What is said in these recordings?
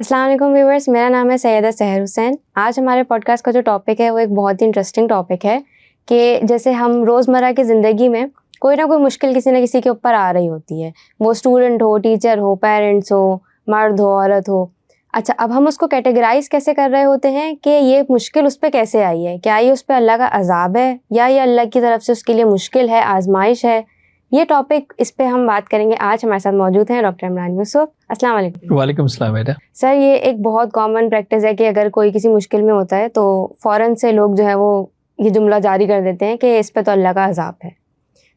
السلام علیکم ویورس، میرا نام ہے سیدہ سحر حسین۔ آج ہمارے پوڈ کاسٹ کا جو ٹاپک ہے وہ ایک بہت ہی انٹرسٹنگ ٹاپک ہے کہ جیسے ہم روزمرہ کی زندگی میں کوئی نہ کوئی مشکل کسی نہ کسی کے اوپر آ رہی ہوتی ہے، وہ student who, teacher who, parents who, مرد ہو، عورت ہو۔ اچھا، اب ہم اس کو کیٹیگرائز کیسے کر رہے ہوتے ہیں کہ یہ مشکل اس پہ کیسے آئی ہے؟ کیا یہ اس پہ اللہ کا عذاب ہے یا یہ اللہ کی طرف سے اس کے لیے مشکل ہے، آزمائش ہے؟ یہ ٹاپک، اس پہ ہم بات کریں گے۔ آج ہمارے ساتھ موجود ہیں ڈاکٹر عمران یوسف۔ السلام علیکم۔ وعلیکم السلام بیٹا۔ سر، یہ ایک بہت کامن پریکٹس ہے کہ اگر کوئی کسی مشکل میں ہوتا ہے تو فوراً سے لوگ جو ہے وہ یہ جملہ جاری کر دیتے ہیں کہ اس پہ تو اللہ کا عذاب ہے۔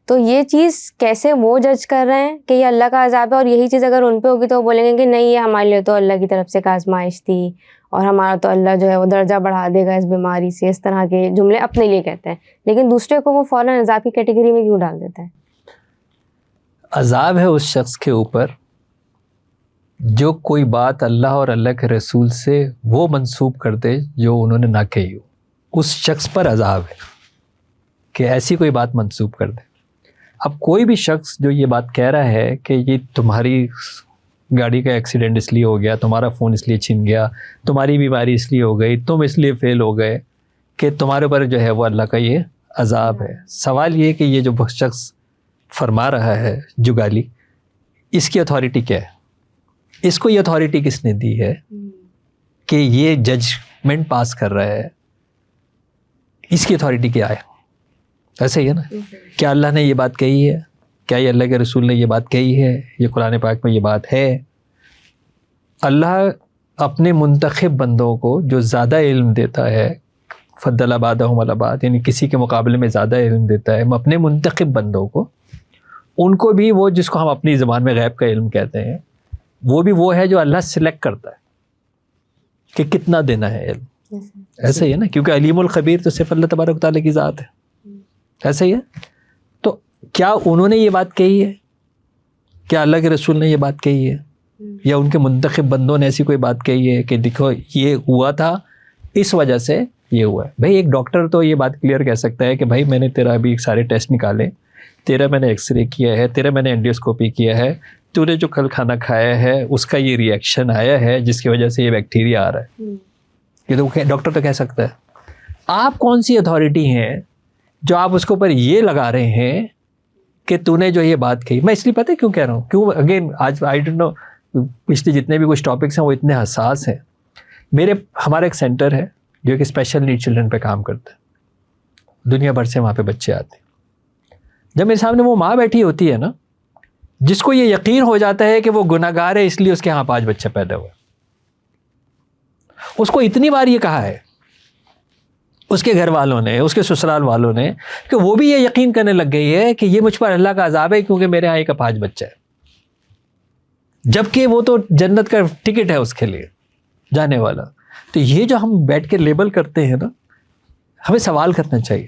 تو یہ چیز کیسے وہ جج کر رہے ہیں کہ یہ اللہ کا عذاب ہے، اور یہی چیز اگر ان پہ ہوگی تو وہ بولیں گے کہ نہیں، یہ ہمارے لیے تو اللہ کی طرف سے ایک آزمائش تھی اور ہمارا تو اللہ جو ہے وہ درجہ بڑھا دے گا اس بیماری سے۔ اس طرح کے جملے اپنے لیے کہتے ہیں، لیکن دوسرے کو وہ فوراً عذاب کی کیٹیگری میں کیوں ڈال دیتا ہے؟ عذاب ہے اس شخص کے اوپر جو کوئی بات اللہ اور اللہ کے رسول سے وہ منسوب کر دے جو انہوں نے نہ کہی ہو۔ اس شخص پر عذاب ہے کہ ایسی کوئی بات منسوب کر دے۔ اب کوئی بھی شخص جو یہ بات کہہ رہا ہے کہ یہ تمہاری گاڑی کا ایکسیڈنٹ اس لیے ہو گیا، تمہارا فون اس لیے چھن گیا، تمہاری بیماری اس لیے ہو گئی، تم اس لیے فیل ہو گئے، کہ تمہارے اوپر جو ہے وہ اللہ کا یہ عذاب ہے۔ سوال یہ کہ یہ جو شخص فرما رہا ہے جو گالی، اس کی اتھارٹی کیا ہے؟ اس کو یہ اتھارٹی کس نے دی ہے کہ یہ ججمنٹ پاس کر رہا ہے؟ اس کی اتھارٹی کیا ہے؟ ایسے ہی ہے نا، کیا اللہ نے یہ بات کہی ہے؟ کیا یہ اللہ کے رسول نے یہ بات کہی ہے؟ یہ قرآن پاک میں یہ بات ہے؟ اللہ اپنے منتخب بندوں کو جو زیادہ علم دیتا ہے، فضل بعضهم علی بعض، یعنی کسی کے مقابلے میں زیادہ علم دیتا ہے اپنے منتخب بندوں کو، ان کو بھی وہ جس کو ہم اپنی زبان میں غیب کا علم کہتے ہیں، وہ بھی وہ ہے جو اللہ سلیکٹ کرتا ہے کہ کتنا دینا ہے علم۔ ایسا ہی ہے نا، کیونکہ علیم الخبیر تو صرف اللہ تبارک و تعالیٰ کی ذات ہے۔ ایسا ہی ہے۔ تو کیا انہوں نے یہ بات کہی ہے؟ کیا اللہ کے رسول نے یہ بات کہی ہے؟ یا ان کے منتخب بندوں نے ایسی کوئی بات کہی ہے کہ دیکھو یہ ہوا تھا، اس وجہ سے یہ ہوا ہے؟ بھائی ایک ڈاکٹر تو یہ بات کلیئر کہہ سکتا ہے کہ بھائی میں نے تیرا ابھی سارے ٹیسٹ نکالے، تیرا میں نے ایکس رے کیا ہے، تیرا میں نے اینڈیوسکوپی کیا ہے، تو نے جو کل کھانا کھایا ہے اس کا یہ ری ایکشن آیا ہے جس کی وجہ سے یہ بیکٹیریا آ رہا ہے۔ یہ تو ڈاکٹر تو کہہ سکتا ہے۔ آپ کون سی اتھارٹی ہیں جو آپ اس کے اوپر یہ لگا رہے ہیں کہ تو نے جو یہ بات کہی؟ میں اس لیے پتہ کیوں کہہ رہا ہوں، کیوں اگین آج آئی ڈونٹ نو، پچھلے جتنے بھی کچھ ٹاپکس ہیں وہ اتنے حساس ہیں۔ ہمارا ایک سینٹر ہے جو کہ اسپیشل نیڈ چلڈرن پہ کام کرتا ہے، دنیا بھر سے وہاں پہ بچے آتے ہیں۔ جب میرے سامنے وہ ماں بیٹھی ہوتی ہے نا، جس کو یہ یقین ہو جاتا ہے کہ وہ گناہ گار ہے اس لیے اس کے ہاں 5 بچے پیدا ہوئے، اس کو اتنی بار یہ کہا ہے اس کے گھر والوں نے، اس کے سسرال والوں نے، کہ وہ بھی یہ یقین کرنے لگ گئی ہے کہ یہ مجھ پر اللہ کا عذاب ہے کیونکہ میرے ہاں ایک 5 بچہ ہے، جبکہ وہ تو جنت کا ٹکٹ ہے اس کے لیے جانے والا۔ تو یہ جو ہم بیٹھ کے لیبل کرتے ہیں نا، ہمیں سوال کرنا چاہیے،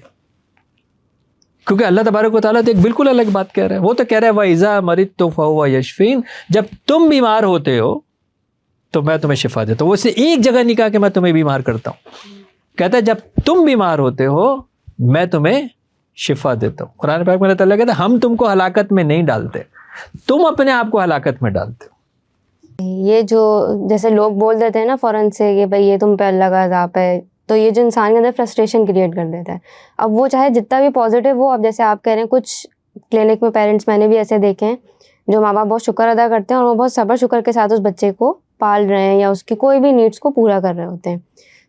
کیونکہ اللہ تبارک و تعالیٰ تو ایک بالکل الگ بات کہہ رہا ہے۔ وہ تو کہہ رہا ہے وَإِذَا مَرِضْتُ فَهُوَ يَشْفِينِ، جب تم بیمار ہوتے ہو تو میں تمہیں شفا دیتا ہوں۔ وہ اس نے ایک جگہ نہیں کہا کہ میں تمہیں بیمار کرتا ہوں، کہتا ہے جب تم بیمار ہوتے ہو میں تمہیں شفا دیتا ہوں۔ قرآن پاک میں اللہ تعالیٰ کہتا ہے ہم تم کو ہلاکت میں نہیں ڈالتے، تم اپنے آپ کو ہلاکت میں ڈالتے ہو۔ یہ جو جیسے لوگ بول دیتے ہیں نا فوراً سے کہ بھائی یہ تم پہ اللہ کا عذاب ہے، تو یہ جو انسان کے اندر فرسٹریشن کریٹ کر دیتا ہے۔ اب وہ چاہے جتنا بھی پازیٹیو ہو، اب جیسے آپ کہہ رہے ہیں کچھ کلینک میں پیرنٹس میں نے بھی ایسے دیکھے ہیں جو ماں باپ بہت شکر ادا کرتے ہیں اور وہ بہت صبر شکر کے ساتھ اس بچے کو پال رہے ہیں یا اس کی کوئی بھی نیڈس کو پورا کر رہے ہوتے ہیں۔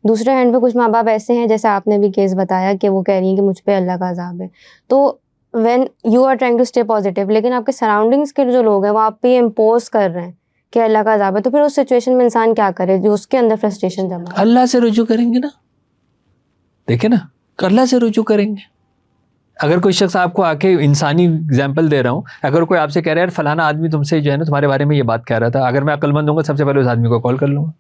دوسرے ہینڈ پہ کچھ ماں باپ ایسے ہیں جیسے آپ نے بھی کیس بتایا کہ وہ کہہ رہی ہیں کہ مجھ پہ اللہ کا عذاب ہے۔ تو when you are trying to stay positive, لیکن آپ کے سراؤنڈنگس کے جو لوگ ہیں وہ آپ پہ یہ امپوز کر رہے ہیں کہ اللہ کا عذاب ہے، تو پھر اس سچویشن میں انسان کیا کرے جو اس کے اندر فرسٹریشن جمع ہے؟ اللہ سے رجوع کریں گے نا، دیکھیں نا، اللہ سے رجوع کریں گے۔ اگر کوئی شخص آپ کو آ کے، انسانی اگزامپل دے رہا ہوں، اگر کوئی آپ سے کہہ رہا ہے یار فلانا آدمی تم سے جو ہے نا تمہارے بارے میں یہ بات کہہ رہا تھا، اگر میں عقل مند ہوں گا سب سے پہلے اس آدمی کو کال کر لوں گا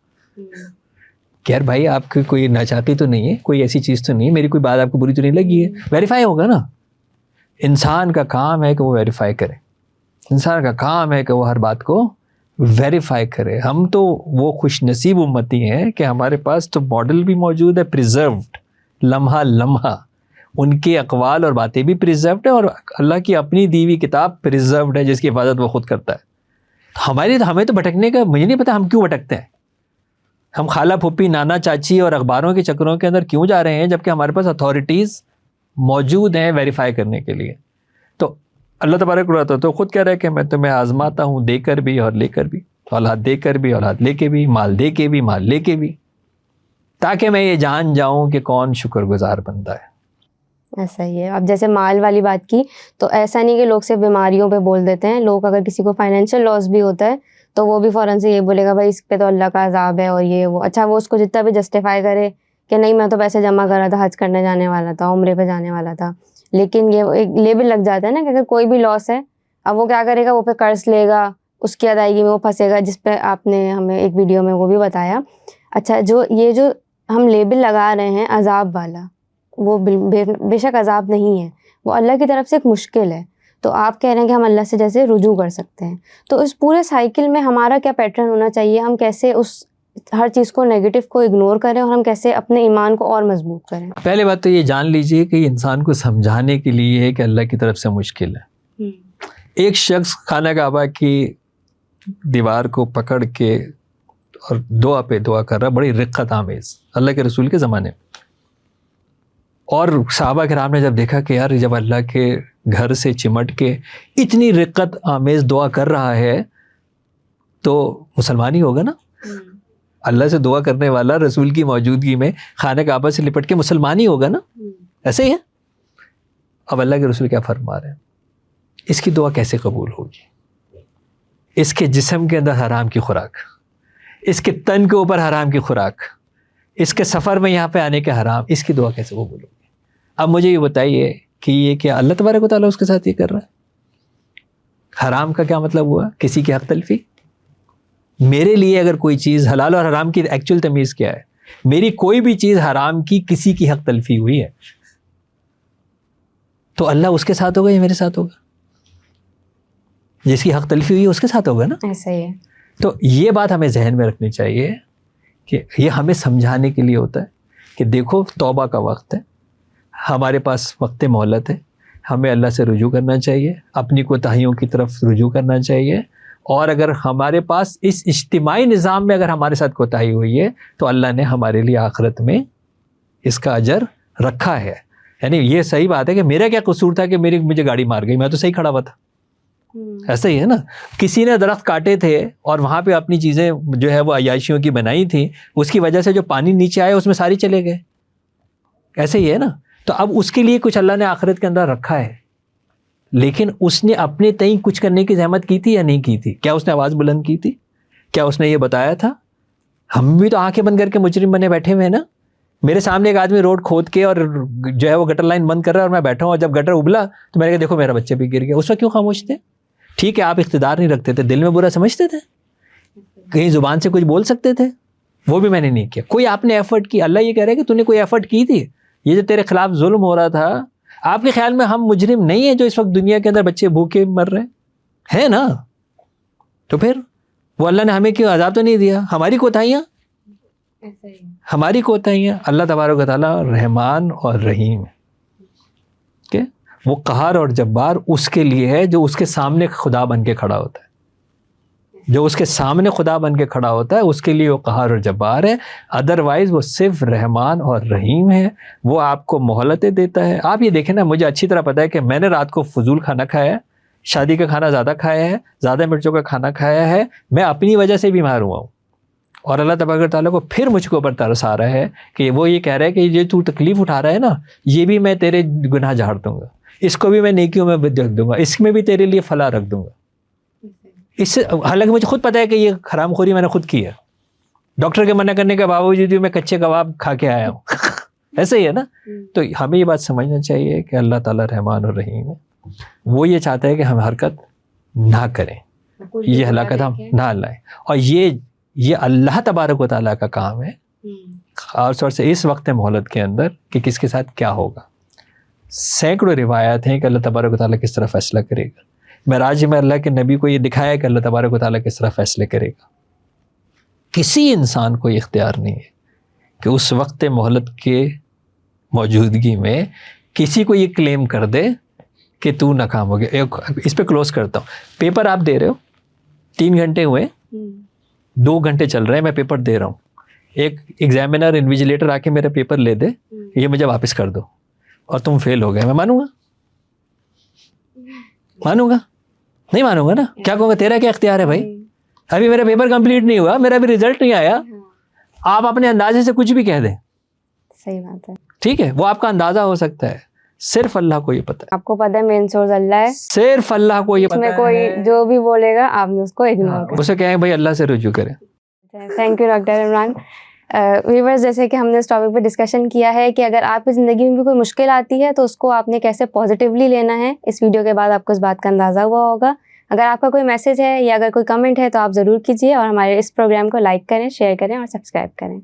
کہ یار بھائی آپ کی کوئی ناچاہتی تو نہیں ہے، کوئی ایسی چیز تو نہیں ہے، میری کوئی بات آپ کو بری تو نہیں لگی ہے؟ ویریفائی ہوگا نا۔ انسان کا کام ہے کہ وہ ویریفائی کرے، انسان کا کام ہے کہ وہ ہر بات کو ویریفائی کرے۔ ہم تو وہ خوش نصیب امتی ہیں کہ ہمارے پاس تو ماڈل بھی موجود ہے، پریزروڈ، لمحہ لمحہ ان کے اقوال اور باتیں بھی پریزروڈ ہیں، اور اللہ کی اپنی دی ہوئی کتاب پریزروڈ ہے جس کی حفاظت وہ خود کرتا ہے۔ ہمیں تو بھٹکنے کا، مجھے نہیں پتا ہم کیوں بھٹکتے ہیں، ہم خالہ پھپھی نانا چاچی اور اخباروں کے چکروں کے اندر کیوں جا رہے ہیں جبکہ ہمارے پاس اتھارٹیز موجود ہیں ویریفائی کرنے کے لیے؟ تو اللہ تبارک و تعالیٰ تو خود کہہ رہا ہے کہ میں تمہیں آزماتا ہوں دے کر بھی اور لے کر بھی، اولاد دے کر بھی اولاد لے کے بھی، مال دے کے بھی مال لے کے بھی، تاکہ میں یہ جان جاؤں کہ کون شکر گزار بندہ ہے۔ ایسا ہی ہے۔ اب جیسے مال والی بات کی تو ایسا نہیں کہ لوگ صرف بیماریوں پہ بول دیتے ہیں، لوگ اگر کسی کو فائنینشیل لاس بھی ہوتا ہے تو وہ بھی فوراً سے یہ بولے گا بھائی اس پہ تو اللہ کا عذاب ہے اور یہ وہ، اچھا وہ اس کو جتنا بھی جسٹیفائی کرے کہ نہیں میں تو پیسے جمع کر رہا تھا، حج کرنے جانے والا تھا، عمرے پہ جانے والا تھا، لیکن یہ ایک لیبل لگ جاتا ہے نا کہ اگر کوئی بھی لاس ہے اب وہ کیا کرے گا، وہ پہ قرض لے گا، اس کی ادائیگی میں وہ پھنسے گا، جس پہ آپ نے ہمیں ایک ویڈیو میں وہ بھی بتایا۔ اچھا جو ہم لیبل لگا رہے ہیں عذاب والا، وہ بے شک عذاب نہیں ہے، وہ اللہ کی طرف سے ایک مشکل ہے۔ تو آپ کہہ رہے ہیں کہ ہم اللہ سے جیسے رجوع کر سکتے ہیں، تو اس پورے سائیکل میں ہمارا کیا پیٹرن ہونا چاہیے؟ ہم کیسے اس ہر چیز کو نیگیٹو کو اگنور کریں اور ہم کیسے اپنے ایمان کو اور مضبوط کریں؟ پہلے بات تو یہ جان لیجئے کہ یہ انسان کو سمجھانے کے لیے ہے کہ اللہ کی طرف سے مشکل ہے۔ ایک شخص خانہ کعبہ کی دیوار کو پکڑ کے اور دعا پہ دعا کر رہا، بڑی رقت آمیز اللہ کے رسول کے زمانے میں، اور صحابہ کرام نے جب دیکھا کہ یار جب اللہ کے گھر سے چمٹ کے اتنی رقت آمیز دعا کر رہا ہے تو مسلمان ہی ہوگا نا، اللہ سے دعا کرنے والا رسول کی موجودگی میں خانہ کعبہ سے لپٹ کے مسلمان ہی ہوگا نا، ایسے ہی ہے۔ اب اللہ کے رسول کیا فرما رہے ہیں؟ اس کی دعا کیسے قبول ہوگی؟ اس کے جسم کے اندر حرام کی خوراک، اس کے تن کے اوپر حرام کی خوراک، اس کے سفر میں یہاں پہ آنے کے حرام، اس کی دعا کیسے قبول ہوگی؟ اب مجھے یہ بتائیے کہ یہ کیا اللہ تبارک و تعالیٰ اس کے ساتھ یہ کر رہا ہے؟ حرام کا کیا مطلب ہوا؟ کسی کی حق تلفی۔ میرے لیے اگر کوئی چیز حلال اور حرام کی ایکچوئل تمیز کیا ہے؟ میری کوئی بھی چیز حرام کی کسی کی حق تلفی ہوئی ہے تو اللہ اس کے ساتھ ہوگا یا میرے ساتھ ہوگا؟ جس کی حق تلفی ہوئی ہے اس کے ساتھ ہوگا نا۔ ایسا ہی ہے۔ تو یہ بات ہمیں ذہن میں رکھنی چاہیے کہ یہ ہمیں سمجھانے کے لیے ہوتا ہے کہ دیکھو توبہ کا وقت ہے، ہمارے پاس وقت مہلت ہے، ہمیں اللہ سے رجوع کرنا چاہیے، اپنی کوتاہیوں کی طرف رجوع کرنا چاہیے، اور اگر ہمارے پاس اس اجتماعی نظام میں اگر ہمارے ساتھ کوتاہی ہوئی ہے تو اللہ نے ہمارے لیے آخرت میں اس کا اجر رکھا ہے۔ یعنی یہ صحیح بات ہے کہ میرا کیا قصور تھا کہ مجھے گاڑی مار گئی، میں تو صحیح کھڑا ہوا تھا، ایسا ہی ہے نا۔ کسی نے درخت کاٹے تھے اور وہاں پہ اپنی چیزیں جو ہے وہ عیاشیوں کی بنائی تھیں، اس کی وجہ سے جو پانی نیچے آیا اس میں ساری چلے گئے، ایسے ہی ہے نا۔ تو اب اس کے لیے کچھ اللہ نے آخرت کے اندر رکھا ہے، لیکن اس نے اپنے تئیں کچھ کرنے کی زحمت کی تھی یا نہیں کی تھی؟ کیا اس نے آواز بلند کی تھی؟ کیا اس نے یہ بتایا تھا؟ ہم بھی تو آنکھیں بند کر کے مجرم بنے بیٹھے ہوئے ہیں نا۔ میرے سامنے ایک آدمی روڈ کھود کے اور جو ہے وہ گٹر لائن بند کر رہا ہے اور میں بیٹھا ہوں، اور جب گٹر ابلا تو میں نے کہا دیکھو میرا بچہ بھی گر گیا، اس وقت کیوں خاموش تھے؟ ٹھیک ہے آپ اقتدار نہیں رکھتے تھے، دل میں برا سمجھتے تھے، کہیں زبان سے کچھ بول سکتے تھے، وہ بھی میں نے نہیں کیا۔ کوئی آپ نے ایفرٹ کی، اللہ یہ کہہ رہا ہے کہ تو نے کوئی ایفرٹ کی تھی؟ یہ جو تیرے خلاف ظلم ہو رہا تھا، آپ کے خیال میں ہم مجرم نہیں ہیں جو اس وقت دنیا کے اندر بچے بھوکے مر رہے ہیں نا؟ تو پھر وہ اللہ نے ہمیں کیوں عذاب تو نہیں دیا؟ ہماری کوتاہیاں، ہماری کوتاہیاں۔ اللہ تبارک و تعالیٰ رحمان اور رحیم ہے کہ وہ قہار اور جبار اس کے لیے ہے جو اس کے سامنے خدا بن کے کھڑا ہوتا ہے، جو اس کے سامنے خدا بن کے کھڑا ہوتا ہے اس کے لیے وہ قہار اور جبار ہے، ادروائز وہ صرف رحمان اور رحیم ہے، وہ آپ کو مہلتیں دیتا ہے۔ آپ یہ دیکھیں نا، مجھے اچھی طرح پتہ ہے کہ میں نے رات کو فضول کھانا کھایا ہے، شادی کا کھانا زیادہ کھایا ہے، زیادہ مرچوں کا کھانا کھایا ہے، میں اپنی وجہ سے بیمار ہوا ہوں، اور اللہ تبارک و تعالیٰ کو پھر مجھ کے اوپر ترس آ رہا ہے کہ وہ یہ کہہ رہا ہے کہ یہ تو تکلیف اٹھا رہا ہے نا، یہ بھی میں تیرے گناہ جھاڑ دوں گا، اس کو بھی میں نیکیوں میں رکھ دوں گا، اس میں بھی تیرے لیے فلاح رکھ دوں گا۔ اس سے حالانکہ مجھے خود پتہ ہے کہ یہ حرام خوری میں نے خود کی ہے، ڈاکٹر کے منع کرنے کے باوجود بھی میں کچے کباب کھا کے آیا ہوں ایسے ہی ہے نا۔ تو ہمیں یہ بات سمجھنا چاہیے کہ اللہ تعالیٰ رحمان اور رحیم ہے، وہ یہ چاہتا ہے کہ ہم حرکت نہ کریں، یہ ہلاکت ہم نہ لائیں، اور یہ اللہ تبارک و تعالیٰ کا کام ہے خاص طور سے اس وقت مہلت کے اندر کہ کس کے ساتھ کیا ہوگا۔ سینکڑوں روایات ہیں کہ اللہ تبارک و تعالیٰ کس طرح فیصلہ کرے گا۔ معراج میں اللہ کے نبی کو یہ دکھایا کہ اللہ تبارک و تعالیٰ کس طرح فیصلے کرے گا۔ کسی انسان کو یہ اختیار نہیں ہے کہ اس وقت مہلت کے موجودگی میں کسی کو یہ کلیم کر دے کہ تو ناکام ہو گیا۔ اس پہ کلوز کرتا ہوں، پیپر آپ دے رہے ہو، 3 گھنٹے ہوئے، 2 گھنٹے چل رہے ہیں، میں پیپر دے رہا ہوں، ایک ایگزامینر انویجیلیٹر آ کے میرا پیپر لے دے, یہ مجھے واپس کر دو اور تم فیل ہو گئے, میں مانوں گا؟ مانوں گا؟ نہیں مانوں گا نا. کیا کہوں گا تیرا کیا اختیار ہے بھائی, ابھی میرا پیپر کمپلیٹ نہیں ہوا, میرا بھی رزلٹ نہیں آیا, آپ اپنے اندازے سے کچھ بھی کہہ دیں. صحیح بات ہے. ٹھیک ہے, وہ آپ کا اندازہ ہو سکتا ہے, صرف اللہ کو یہ پتہ ہے. آپ کو پتہ ہے مین سورس اللہ ہے, صرف اللہ کو یہ اس میں پتہ کوئی ہے. جو بھی بولے گا آپ نے اس کو اگنور کریں. اسے کہیں بھائی اللہ سے رجوع کریں. Thank you doctor Imran. Viewers, جیسے کہ ہم نے اس ٹاپک پہ ڈسکشن کیا ہے کہ اگر آپ کی زندگی میں بھی کوئی مشکل آتی ہے تو اس کو آپ نے کیسے پازیٹیولی لینا ہے. اس ویڈیو کے بعد آپ کو اس بات کا اندازہ ہوا ہوگا. اگر آپ کا کوئی میسیج ہے یا اگر کوئی کمنٹ ہے تو آپ ضرور کیجیے, اور ہمارے اس پروگرام کو لائک کریں, شیئر کریں اور سبسکرائب کریں.